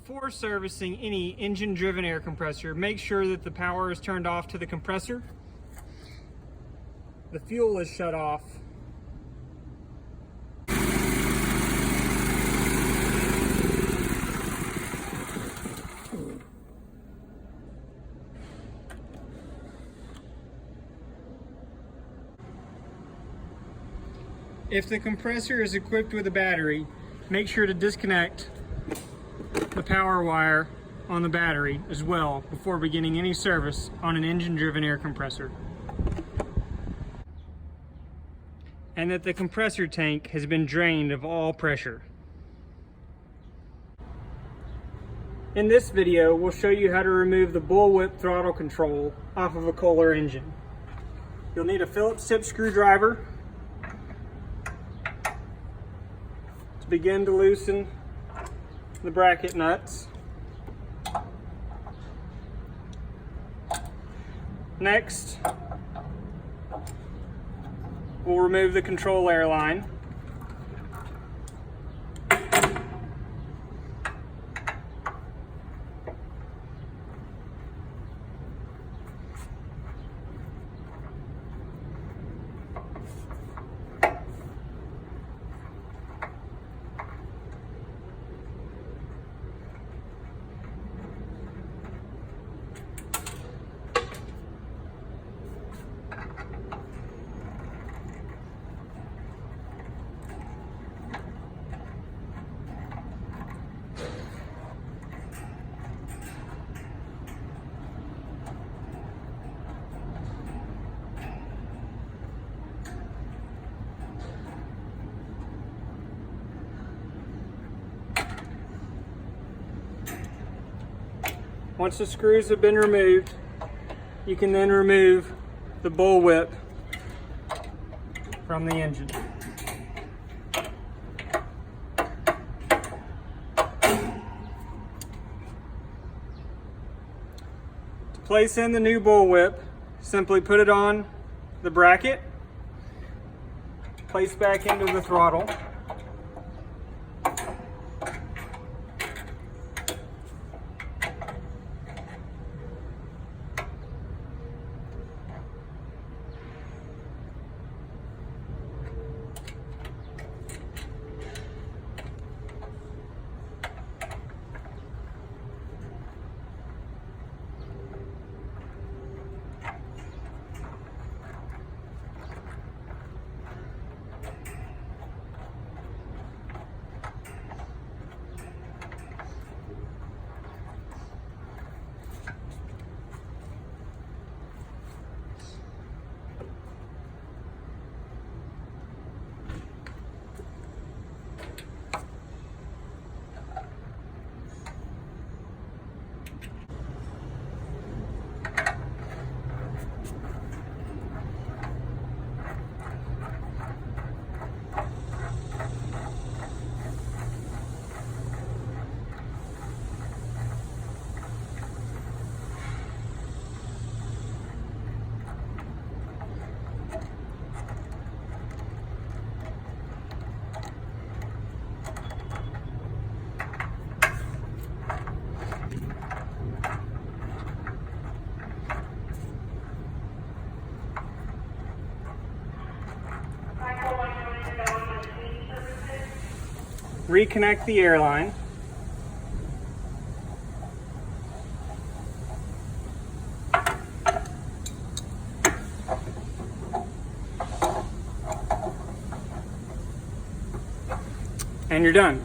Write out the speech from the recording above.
Before servicing any engine-driven air compressor, make sure that the power is turned off to the compressor, the fuel is shut off, if the compressor is equipped with a battery, make sure to disconnect the power wire on the battery as well before beginning any service on an engine-driven air compressor. And that the compressor tank has been drained of all pressure. In this video, we'll show you how to remove the bullwhip throttle control off of a Kohler engine. You'll need a Phillips tip screwdriver to begin to loosen the bracket nuts. Next, we'll remove the control air line. Once the screws have been removed, you can then remove the bullwhip from the engine. To place in the new bullwhip, simply put it on the bracket, place back into the throttle, reconnect the air line, and you're done.